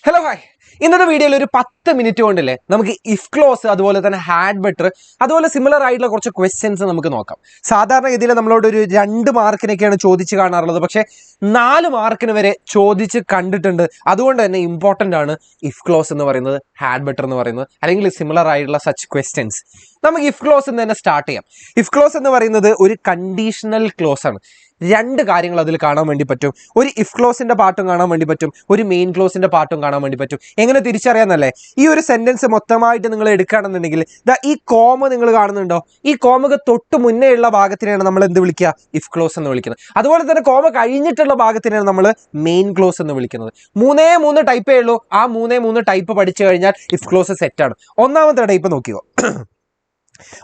Hello hi. ഇന്നത്തെ വീഡിയോയിൽ ഒരു 10 മിനിറ്റ് കൊണ്ടല്ലേ നമുക്ക് ഇഫ് ക്ലോസ് അതുപോലെ തന്നെ ഹാഡ് ബെറ്റർ അതുപോലെ സിമിലർ ആയിട്ടുള്ള കുറച്ച് ക്വസ്റ്റ്യൻസ് നമുക്ക് നോക്കാം. സാധാരണഗതിയിൽ നമ്മളോട് ഒരു 2 മാർക്കിനൊക്കെയാണ് ചോദിച്ച് കാണാറുള്ളത്, പക്ഷേ 4 മാർക്കിന് വരെ ചോദിച്ച് കണ്ടിട്ടുണ്ട്. അതുകൊണ്ട് തന്നെ ഇമ്പോർട്ടൻ്റ് ആണ് ഇഫ് ക്ലോസ് എന്ന് പറയുന്നത്, ഹാഡ് ബെറ്റർ എന്ന് പറയുന്നത്, അല്ലെങ്കിൽ സിമിലർ ആയിട്ടുള്ള സച്ച് ക്വസ്റ്റ്യൻസ്. നമുക്ക് ഇഫ് ക്ലോസ് എന്ന് തന്നെ സ്റ്റാർട്ട് ചെയ്യാം. ഇഫ് ക്ലോസ് എന്ന് പറയുന്നത് ഒരു കണ്ടീഷണൽ ക്ലോസ് ആണ്. 2 കാര്യങ്ങൾ അതിൽ കാണാൻ വേണ്ടി പറ്റും. ഒരു ഇഫ് ക്ലോസിന്റെ പാർട്ടും കാണാൻ വേണ്ടി പറ്റും, ഒരു മെയിൻ ക്ലോസിന്റെ പാർട്ടും കാണാൻ വേണ്ടി പറ്റും. എങ്ങനെ തിരിച്ചറിയാന്നല്ലേ, ഈ ഒരു സെന്റൻസ് മൊത്തമായിട്ട് നിങ്ങൾ എടുക്കുകയാണെന്നുണ്ടെങ്കിൽ ഈ കോമ നിങ്ങൾ കാണുന്നുണ്ടോ? ഈ കോമക്ക് തൊട്ട് മുന്നേ ഉള്ള ഭാഗത്തിനെയാണ് നമ്മൾ എന്ത് വിളിക്കുക? ഇഫ് ക്ലോസ് എന്ന് വിളിക്കുന്നത്. അതുപോലെ തന്നെ കോമ കഴിഞ്ഞിട്ടുള്ള ഭാഗത്തിനെയാണ് നമ്മൾ മെയിൻ ക്ലോസ് എന്ന് വിളിക്കുന്നത്. 3 ടൈപ്പേ ഉള്ളൂ. ആ 3 ടൈപ്പ് പഠിച്ചു കഴിഞ്ഞാൽ ഇഫ് ക്ലോസ് സെറ്റാണ്. ഒന്നാമത്തെ ടൈപ്പ് നോക്കിയോ.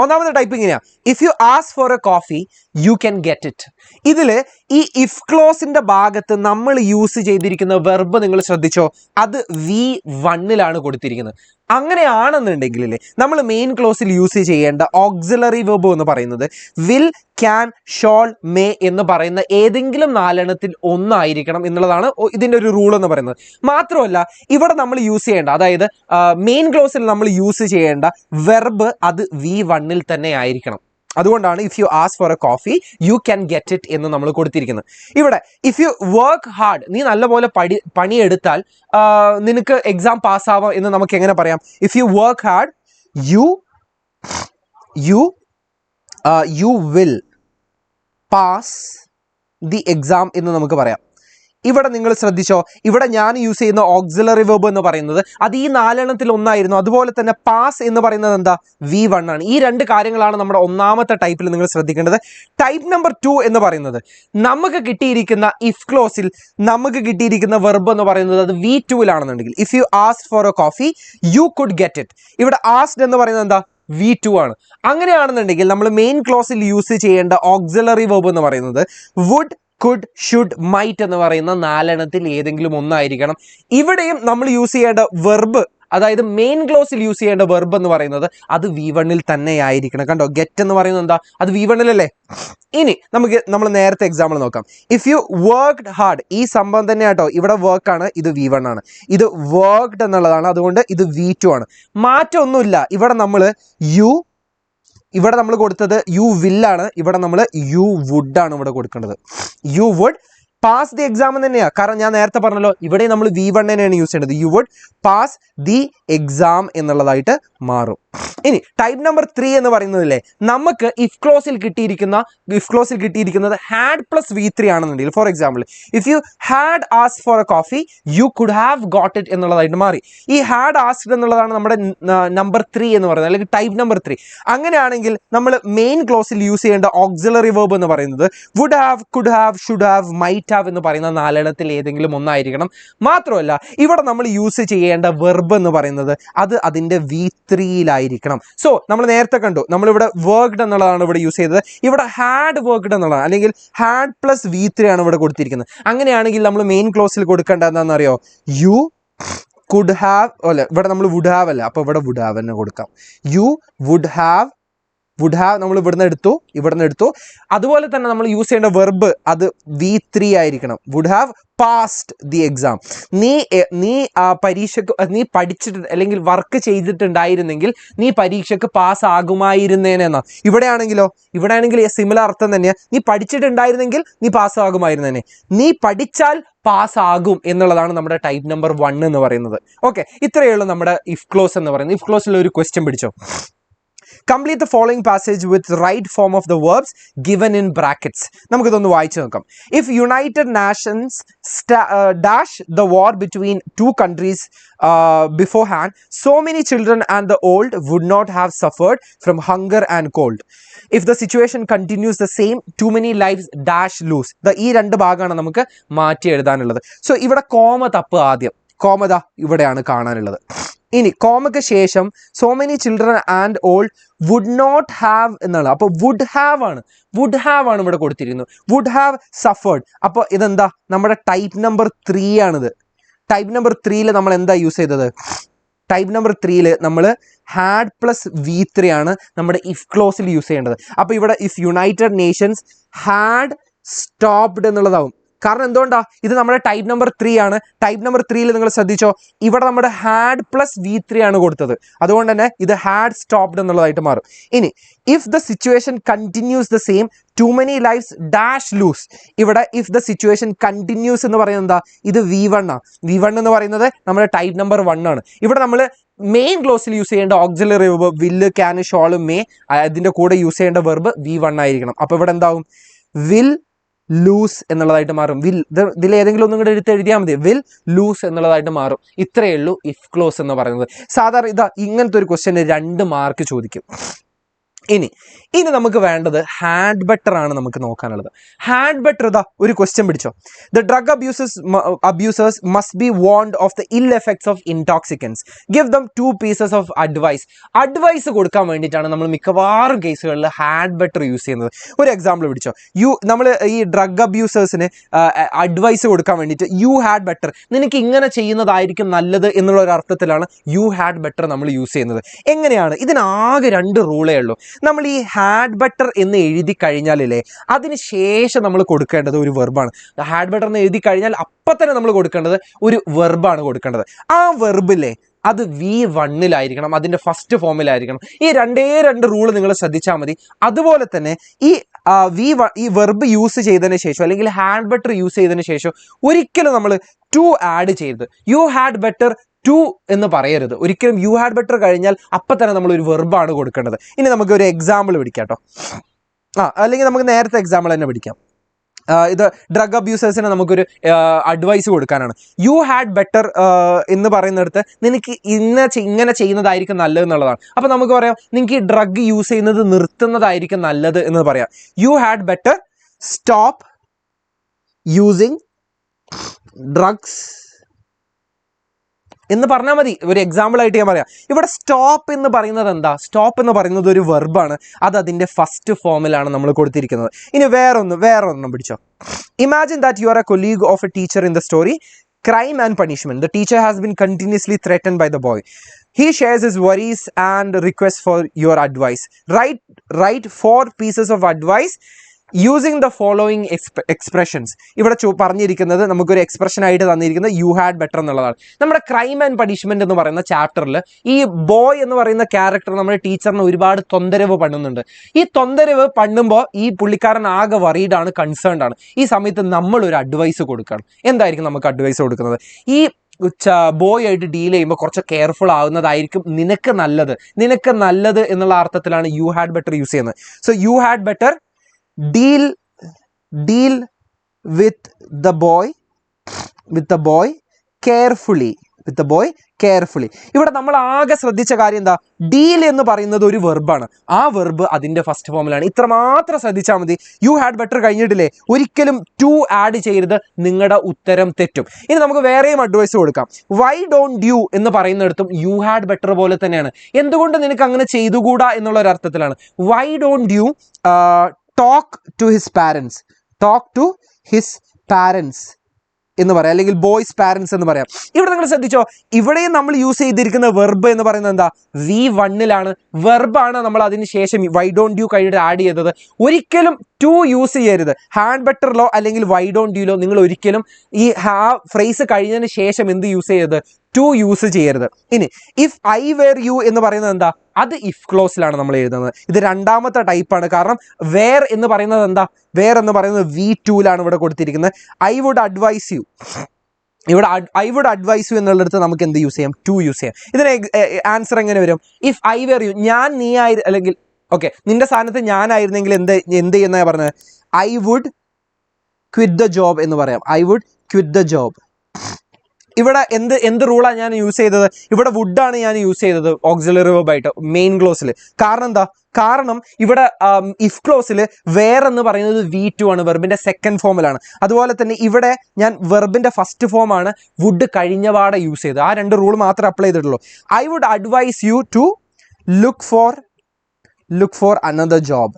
ഒന്നാമത്തെ ടൈപ്പ് ഇങ്ങനെയാ: if you ask for a coffee you can get it. ഇതിൽ ഈ ഇഫ് ക്ലോസിന്റെ ഭാഗത്ത് നമ്മൾ യൂസ് ചെയ്തിരിക്കുന്ന വെർബ് നിങ്ങൾ ശ്രദ്ധിച്ചോ? അത് V1 കൊടുത്തിരിക്കുന്നത്. അങ്ങനെയാണെന്നുണ്ടെങ്കിൽ നമ്മൾ മെയിൻ ക്ലോസിൽ യൂസ് ചെയ്യേണ്ട ഓക്സിലറി വെർബ് എന്ന് പറയുന്നത് വിൽ, ക്യാൻ, ഷോൾ, മേ എന്ന് പറയുന്ന ഏതെങ്കിലും 4 ഒന്നായിരിക്കണം എന്നുള്ളതാണ് ഇതിൻ്റെ ഒരു റൂൾ എന്ന് പറയുന്നത്. മാത്രമല്ല ഇവിടെ നമ്മൾ യൂസ് ചെയ്യേണ്ട, അതായത് മെയിൻ ക്ലോസിൽ നമ്മൾ യൂസ് ചെയ്യേണ്ട വെർബ് അത് V1 തന്നെ ആയിരിക്കണം. അതുകൊണ്ടാണ് if you ask for a coffee you can get it എന്ന് നമ്മൾ കൊടുത്തിരിക്കുന്നത്. ഇവിടെ ഇഫ് യു വർക്ക് ഹാർഡ്, നീ നല്ലപോലെ പണിയെടുത്താൽ നിനക്ക് എക്സാം പാസ്സാവാം എന്ന് നമുക്ക് എങ്ങനെ പറയാം? If you work hard you will pass the exam എന്ന് നമുക്ക് പറയാം. ഇവിടെ നിങ്ങൾ ശ്രദ്ധിച്ചോ, ഇവിടെ ഞാൻ യൂസ് ചെയ്യുന്ന ഓക്സിലറി വെർബ് എന്ന് പറയുന്നത് അത് ഈ 4 ഒന്നായിരുന്നു. അതുപോലെ തന്നെ പാസ് എന്ന് പറയുന്നത് എന്താ? V1 ആണ്. ഈ 2 കാര്യങ്ങളാണ് നമ്മുടെ ഒന്നാമത്തെ ടൈപ്പിൽ നിങ്ങൾ ശ്രദ്ധിക്കേണ്ടത്. ടൈപ്പ് നമ്പർ 2 എന്ന് പറയുന്നത് നമുക്ക് കിട്ടിയിരിക്കുന്ന ഇഫ് ക്ലോസിൽ നമുക്ക് കിട്ടിയിരിക്കുന്ന വെർബ് എന്ന് പറയുന്നത് അത് V2 if you ask for a coffee you could get it. ഇവിടെ ആസ്ക്ഡ് എന്ന് പറയുന്നത് എന്താ? V2 ആണ്. അങ്ങനെയാണെന്നുണ്ടെങ്കിൽ നമ്മൾ മെയിൻ ക്ലോസിൽ യൂസ് ചെയ്യേണ്ട ഓക്സിലറി വെർബ് എന്ന് പറയുന്നത് വുഡ്, കുഡ്, ഷുഡ്, മൈറ്റ് എന്ന് പറയുന്ന 4 ഏതെങ്കിലും ഒന്നായിരിക്കണം. ഇവിടെയും നമ്മൾ യൂസ് ചെയ്യേണ്ട വെർബ്, അതായത് മെയിൻ ക്ലോസിൽ യൂസ് ചെയ്യേണ്ട വെർബ് എന്ന് പറയുന്നത് അത് V1 തന്നെ ആയിരിക്കണം. കണ്ടോ, ഗെറ്റ് എന്ന് പറയുന്നത് എന്താ? അത് V1 അല്ലേ. ഇനി നമ്മൾ നേരത്തെ എക്സാമ്പിൾ നോക്കാം. ഇഫ് യു വർക്ക്ഡ് ഹാർഡ്, ഈ സംഭവം തന്നെ കേട്ടോ, ഇവിടെ വർക്ക് ആണ്, ഇത് V1 ആണ്. ഇത് വർക്ക്ഡ് എന്നുള്ളതാണ്, അതുകൊണ്ട് ഇത് V2 ആണ്. മാറ്റമൊന്നുമില്ല. ഇവിടെ നമ്മൾ കൊടുത്തത് യു വില്ലാണ്, ഇവിടെ നമ്മൾ യു വുഡ് ആണ് ഇവിടെ കൊടുക്കേണ്ടത്. You would pass the exam തന്നെയാണ്. കാരണം ഞാൻ നേരത്തെ പറഞ്ഞല്ലോ, ഇവിടെ നമ്മൾ V1 തന്നെയാണ് യൂസ് ചെയ്യേണ്ടത്. You would pass the exam എന്നുള്ളതായിട്ട് മാറും. ഇനി ടൈപ്പ് നമ്പർ 3 എന്ന് പറയുന്നതില്ലേ, നമുക്ക് ഇഫ് ക്ലോസിൽ കിട്ടിയിരിക്കുന്നത് ഹാഡ് പ്ലസ് V3 ആണെന്നുണ്ടെങ്കിൽ, for example if you had asked for a coffee you could have got it എന്നുള്ളതായിട്ട് മാറി. ഈ ഹാഡ് ആസ്ക്ഡ് എന്നുള്ളതാണ് നമ്മുടെ നമ്പർ 3 എന്ന് പറയുന്നത്, അല്ലെങ്കിൽ ടൈപ്പ് നമ്പർ 3. അങ്ങനെയാണെങ്കിൽ നമ്മൾ മെയിൻ ക്ലോസിൽ യൂസ് ചെയ്യേണ്ട ഓക്സിലറി വെർബ് എന്ന് പറയുന്നത് would have, could have, should have, might have എന്ന് പറയുന്ന 4 ഏതെങ്കിലും ഒന്നായിരിക്കണം. മാത്രമല്ല ഇവിടെ നമ്മൾ യൂസ് ചെയ്യേണ്ട വെർബ് എന്ന് പറയുന്നത് അത് അതിൻ്റെ V3 സോ നമ്മൾ നേരത്തെ കണ്ടു, നമ്മളിവിടെ വർക്ക്ഡ് എന്നുള്ളതാണ് ഇവിടെ യൂസ് ചെയ്തത്. ഇവിടെ ഹാഡ് വർക്ക്ഡ് എന്നുള്ളതാണ്, അല്ലെങ്കിൽ ഹാഡ് പ്ലസ് V3 ആണ് ഇവിടെ കൊടുത്തിരിക്കുന്നത്. അങ്ങനെയാണെങ്കിൽ നമ്മൾ മെയിൻ ക്ലോസിൽ കൊടുക്കേണ്ട എന്താണെന്നറിയോ? യു കുഡ് ഹാവ്, അല്ല ഇവിടെ നമ്മൾ വുഡ് ഹാവ് അല്ല, അപ്പോൾ ഇവിടെ വുഡ് ഹാവ് തന്നെ കൊടുക്കാം. യു വുഡ് ഹാവ് നമ്മൾ ഇവിടുന്ന് എടുത്തു. അതുപോലെ തന്നെ നമ്മൾ യൂസ് ചെയ്യേണ്ട വെർബ് അത് V3 ആയിരിക്കണം. Would have passed the exam. നീ പരീക്ഷയ്ക്ക് നീ പഠിച്ചിട്ട് അല്ലെങ്കിൽ വർക്ക് ചെയ്തിട്ടുണ്ടായിരുന്നെങ്കിൽ നീ പരീക്ഷയ്ക്ക് പാസ് ആകുമായിരുന്നേനെന്നാ. ഇവിടെയാണെങ്കിൽ സിമിലർ അർത്ഥം തന്നെയാണ്. നീ പഠിച്ചിട്ടുണ്ടായിരുന്നെങ്കിൽ നീ പാസ് ആകുമായിരുന്നേനെ. നീ പഠിച്ചാൽ പാസ് ആകും എന്നുള്ളതാണ് നമ്മുടെ ടൈപ്പ് നമ്പർ 1 എന്ന് പറയുന്നത്. ഓക്കെ, ഇത്രയേ ഉള്ളൂ നമ്മുടെ ഇഫ് ക്ലോസ് എന്ന് പറയുന്നത്. ഇഫ് ക്ലോസിൽ ഒരു ക്വസ്റ്റ്യൻ പിടിച്ചോ. Complete the following passage with the right form of the verbs given in brackets. നമുക്കിതൊന്ന് വായിച്ചു നോക്കാം. If United Nations dash the war between 2 countries beforehand, so many children and the old would not have suffered from hunger and cold. If the situation continues the same, too many lives dash lose. ഈ 2 ഭാഗമാണ് നമുക്ക് മാറ്റി എഴുതാനുള്ളത്. So ഇവിടെ comma തപ്പ് ആദ്യം. കോമത ഇവിടെയാണ് കാണാനുള്ളത്. ഇനി കോമയ്ക്ക് ശേഷം so many children and old would not have എന്നുള്ള, അപ്പോൾ വുഡ് ഹാവ് ആണ് ഇവിടെ കൊടുത്തിരിക്കുന്നത്. Would have suffered. അപ്പോൾ ഇതെന്താ? നമ്മുടെ ടൈപ്പ് നമ്പർ 3 ആണിത്. ടൈപ്പ് നമ്പർ 3 നമ്മൾ എന്താ യൂസ് ചെയ്തത്? ടൈപ്പ് നമ്പർ 3 നമ്മൾ ഹാഡ് പ്ലസ് V3 ആണ് നമ്മുടെ ഇഫ് ക്ലോസിൽ യൂസ് ചെയ്യേണ്ടത്. അപ്പോൾ ഇവിടെ if United Nations had stopped എന്നുള്ളതാവും. കാരണം എന്തുകൊണ്ടാ, ഇത് നമ്മുടെ ടൈപ്പ് നമ്പർ 3 ആണ്. ടൈപ്പ് നമ്പർ 3 നിങ്ങൾ ശ്രദ്ധിച്ചോ, ഇവിടെ നമ്മുടെ ഹാഡ് പ്ലസ് V3 ആണ് കൊടുത്തത്. അതുകൊണ്ട് തന്നെ ഇത് ഹാഡ് സ്റ്റോപ്ഡ് എന്നുള്ളതായിട്ട് മാറും. ഇനി if the situation continues the same, too many lives dash lose. ഇവിടെ ഇഫ് ദ സിറ്റുവേഷൻ കണ്ടിന്യൂസ് എന്ന് പറയുന്നത് എന്താ, ഇത് V1 ആണ്. V1 എന്ന് പറയുന്നത് നമ്മുടെ ടൈപ്പ് നമ്പർ 1 ആണ്. ഇവിടെ നമ്മൾ മെയിൻ ക്ലോസിൽ യൂസ് ചെയ്യേണ്ട ഓക്സിലറി വെർബ് വില്ല്, ക്യാൻ, ഷോള്, മേ, അതിന്റെ കൂടെ യൂസ് ചെയ്യേണ്ട വെർബ് V1 ആയിരിക്കണം. അപ്പൊ ഇവിടെ എന്താവും, വിൽ ലൂസ് എന്നുള്ളതായിട്ട് മാറും. ഇതിൽ ഏതെങ്കിലും ഒന്നും കൂടെ എടുത്ത് എഴുതിയാൽ മതി, വിൽ ലൂസ് എന്നുള്ളതായിട്ട് മാറും. ഇത്രയേ ഉള്ളൂ ഇഫ് ക്ലോസ് എന്ന് പറയുന്നത്. സാധാരണ ഇങ്ങനത്തെ ഒരു ക്വസ്റ്റ്യന് 2 മാർക്ക് ചോദിക്കും. ഇനി നമുക്ക് വേണ്ടത് ഹാഡ് ബെറ്റർ ആണ് നമുക്ക് നോക്കാനുള്ളത്. ഹാഡ് ബെറ്റർ ഇതാ ഒരു ക്വസ്റ്റ്യൻ പിടിച്ചോ. The drug abusers must be warned of the ill effects of intoxicants. Give them 2 pieces of advice. Advice കൊടുക്കാൻ വേണ്ടിയിട്ടാണ് നമ്മൾ മിക്കവാറും കേസുകളിൽ ഹാഡ് ബെറ്റർ യൂസ് ചെയ്യുന്നത്. ഒരു എക്സാമ്പിൾ പിടിച്ചോ. നമ്മൾ ഈ ഡ്രഗ് അബ്യൂസേഴ്സിന് അഡ്വൈസ് കൊടുക്കാൻ വേണ്ടിയിട്ട് യു ഹാഡ് ബെറ്റർ, നിനക്ക് ഇങ്ങനെ ചെയ്യുന്നതായിരിക്കും നല്ലത് എന്നുള്ള ഒരു അർത്ഥത്തിലാണ് യു ഹാഡ് ബെറ്റർ നമ്മൾ യൂസ് ചെയ്യുന്നത്. എങ്ങനെയാണ്? ഇതിനാകെ 2 റൂളേ ഉള്ളൂ. നമ്മൾ ഈ ഹാഡ് ബെറ്റർ എന്ന് എഴുതി കഴിഞ്ഞാലേ അതിന് ശേഷം നമ്മൾ കൊടുക്കേണ്ടത് ഒരു വെർബാണ്. ഹാഡ് ബെറ്റർ എന്ന് എഴുതി കഴിഞ്ഞാൽ അപ്പം തന്നെ നമ്മൾ കൊടുക്കേണ്ടത് ഒരു വെർബാണ് കൊടുക്കേണ്ടത്. ആ വെർബില്ലേ അത് V1 അതിന്റെ ഫസ്റ്റ് ഫോമിലായിരിക്കണം. ഈ 2 റൂള് നിങ്ങൾ ശ്രദ്ധിച്ചാൽ മതി. അതുപോലെ തന്നെ ഈ വെർബ് യൂസ് ചെയ്തതിന് ശേഷം അല്ലെങ്കിൽ ഹാഡ് ബെറ്റർ യൂസ് ചെയ്തതിന് ശേഷം ഒരിക്കലും നമ്മൾ ടു ആഡ് ചെയ്യരുത്. യു ഹാഡ് ബെറ്റർ ടു എന്ന് പറയരുത്. ഒരിക്കലും യു ഹാഡ് ബെറ്റർ കഴിഞ്ഞാൽ അപ്പം തന്നെ നമ്മൾ ഒരു വെർബാണ് കൊടുക്കേണ്ടത്. ഇനി നമുക്ക് ഒരു എക്സാമ്പിൾ പിടിക്കാം കേട്ടോ. അല്ലെങ്കിൽ നമുക്ക് നേരത്തെ എക്സാമ്പിൾ തന്നെ പിടിക്കാം. ഇത് ഡ്രഗ് അബ്യൂസേഴ്സിന് നമുക്കൊരു അഡ്വൈസ് കൊടുക്കാനാണ്. യു ഹാഡ് ബെറ്റർ എന്ന് പറയുന്നിടത്ത് നിനക്ക് ഇങ്ങനെ ചെയ്യുന്നതായിരിക്കും നല്ലത് എന്നുള്ളതാണ്. അപ്പം നമുക്ക് പറയാം, നിങ്ങൾക്ക് ഈ ഡ്രഗ് യൂസ് ചെയ്യുന്നത് നിർത്തുന്നതായിരിക്കും നല്ലത് എന്ന് പറയാം. You had better stop using drugs എന്ന് പറഞ്ഞാൽ മതി. ഒരു എക്സാമ്പിൾ ആയിട്ട് ഞാൻ പറയാം. ഇവിടെ സ്റ്റോപ്പ് എന്ന് പറയുന്നത് എന്താ? സ്റ്റോപ്പ് എന്ന് പറയുന്നത് ഒരു വെർബാണ്. അത് അതിൻ്റെ ഫസ്റ്റ് ഫോമിലാണ് നമ്മൾ കൊടുത്തിരിക്കുന്നത്. ഇനി വേറൊന്നും പിടിച്ചോ. Imagine that you are A colleague of A teacher in the story Crime and Punishment. The teacher has been continuously threatened by the boy. He shares his worries and requests for your advice. Write 4 pieces of advice using the following expressions. ഇവിടെ പറഞ്ഞിരിക്കുന്നത് നമുക്കൊരു expression ആയിട്ട് തന്നിരിക്കുന്നത് you had better എന്നുള്ളതാണ്. നമ്മുടെ crime and punishment എന്ന് പറയുന്ന ചാപ്റ്ററിൽ ഈ ബോയ് എന്ന് പറയുന്ന ക്യാരക്ടർ നമ്മുടെ ടീച്ചറിന് ഒരുപാട് തൊന്തരവ് പണ്ണുന്നുണ്ട്. ഈ തൊന്തരവ് പണ്ണുമ്പോൾ ഈ പുള്ളിക്കാരൻ ആകെ വറീഡാണ്, കൺസേൺഡ് ആണ്. ഈ സമയത്ത് നമ്മളൊരു അഡ്വൈസ് കൊടുക്കണം. എന്തായിരിക്കും നമുക്ക് അഡ്വൈസ് കൊടുക്കുന്നത്? ഈ ബോയ് ആയിട്ട് ഡീൽ ചെയ്യുമ്പോൾ കുറച്ച് കെയർഫുൾ ആവുന്നതായിരിക്കും നിനക്ക് നല്ലത് എന്നുള്ള അർത്ഥത്തിലാണ് യു ഹാഡ് ബെറ്റർ യൂസ് ചെയ്യുന്നത്. So you had better deal with the boy carefully. ഇവിടെ നമ്മൾ ആകെ ശ്രദ്ധിച്ച കാര്യം എന്താ? ഡീൽ എന്ന് പറയുന്നത് ഒരു വെർബാണ്. ആ വെർബ് അതിന്റെ ഫസ്റ്റ് ഫോമിലാണ്. ഇത്രമാത്രം ശ്രദ്ധിച്ചാൽ മതി. യു ഹാഡ് ബെറ്റർ കഴിഞ്ഞിട്ടില്ലേ, ഒരിക്കലും ടു ആഡ് ചെയ്യരുത്, നിങ്ങളുടെ ഉത്തരം തെറ്റും. ഇനി നമുക്ക് വേറെയും അഡ്വൈസ് കൊടുക്കാം. വൈ ഡോണ്ട് യു എന്ന് പറയുന്നിടത്തും യു ഹാഡ് ബെറ്റർ പോലെ തന്നെയാണ്. എന്തുകൊണ്ട് നിനക്ക് അങ്ങനെ ചെയ്തുകൂടാ എന്നുള്ള ഒരു അർത്ഥത്തിലാണ്. Why don't you talk to his parents എന്ന് പറയാം, അല്ലെങ്കിൽ ബോയ്സ് പാരൻസ് എന്ന് പറയാം. ഇവിടെ നിങ്ങൾ ശ്രദ്ധിച്ചോ, ഇവിടെയും നമ്മൾ യൂസ് ചെയ്തിരിക്കുന്ന വെർബ് എന്ന് പറയുന്നത് എന്താ? V1 വെർബാണ്. നമ്മൾ അതിന് ശേഷം വൈ ഡോണ്ട് യു കഴിഞ്ഞിട്ട് ആഡ് ചെയ്തത്. ഒരിക്കലും ടു യൂസ് ചെയ്യരുത്. ഹാഡ് ബെറ്ററിലോ അല്ലെങ്കിൽ വൈ ഡോണ്ട് യുലോ നിങ്ങൾ ഒരിക്കലും ഈ ഫ്രേസ് കഴിഞ്ഞതിന് ശേഷം എന്ത് യൂസ് ചെയ്യരുത്? ടു യൂസ് ചെയ്യരുത്. ഇനി ഇഫ് ഐ വെയർ യു എന്ന് പറയുന്നത് എന്താ? അത് ഇഫ് ക്ലോസിലാണ് നമ്മൾ എഴുതുന്നത്. ഇത് 2ാമത്തെ ടൈപ്പാണ്. കാരണം വേർ എന്ന് പറയുന്നത് എന്താ? വേർ എന്ന് പറയുന്നത് V2 ഇവിടെ കൊടുത്തിരിക്കുന്നത്. I would advise you. ഇവിടെ ഐ വുഡ് അഡ്വൈസ് യു എന്നുള്ളിടത്ത് നമുക്ക് എന്ത് യൂസ് ചെയ്യാം? ടു യൂസ് ചെയ്യാം. ഇതിന് ആൻസർ എങ്ങനെ വരും? ഇഫ് ഐ വെയർ യു, ഞാൻ നീ ആയി, അല്ലെങ്കിൽ ഓക്കെ നിന്റെ സ്ഥാനത്ത് ഞാനായിരുന്നെങ്കിൽ എന്ത് ചെയ്യുന്ന പറഞ്ഞത്? I would quit the job എന്ന് പറയാം. I would quit the job. ഇവിടെ എന്ത് റൂളാണ് ഞാൻ യൂസ് ചെയ്തത്? ഇവിടെ വുഡാണ് ഞാൻ യൂസ് ചെയ്തത് ഓക്സിലറി വെർബായിട്ട് മെയിൻ ക്ലോസിൽ. കാരണം എന്താ? കാരണം ഇവിടെ ഇഫ് ക്ലോസിൽ വേറെന്ന് പറയുന്നത് V2 ആണ്, വെർബിന്റെ സെക്കൻഡ് ഫോമിലാണ്. അതുപോലെ തന്നെ ഇവിടെ ഞാൻ വെർബിന്റെ ഫസ്റ്റ് ഫോമാണ് വുഡ് കഴിഞ്ഞപാടെ യൂസ് ചെയ്തത്. ആ 2 റൂൾ മാത്രമേ അപ്ലൈ ചെയ്തിട്ടുള്ളൂ. I would advise you to look for another job.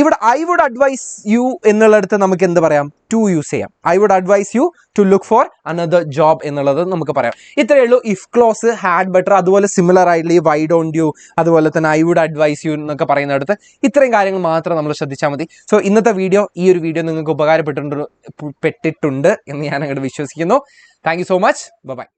ഇവിടെ ഐ വുഡ് അഡ്വൈസ് യു എന്നുള്ളിടത്ത് നമുക്ക് എന്ത് പറയാം? ടു യൂസ് ചെയ്യാം. I would advise you to look for another job എന്നുള്ളത് നമുക്ക് പറയാം. ഇത്രയേ ഉള്ളൂ. ഇഫ് ക്ലോസ്, ഹാഡ് ബെറ്റർ, അതുപോലെ സിമിലർ ആയിട്ടുള്ള ഈ വൈ ഡോണ്ട് യു, അതുപോലെ തന്നെ ഐ വുഡ് അഡ്വൈസ് യു എന്നൊക്കെ പറയുന്നിടത്ത് ഇത്രയും കാര്യങ്ങൾ മാത്രം നമ്മൾ ശ്രദ്ധിച്ചാൽ മതി. സോ ഇന്നത്തെ വീഡിയോ, ഈ ഒരു വീഡിയോ നിങ്ങൾക്ക് ഉപകാരപ്പെട്ടിട്ടുണ്ട് എന്ന് ഞാൻ അങ്ങോട്ട് വിശ്വസിക്കുന്നു. Thank you so much. By.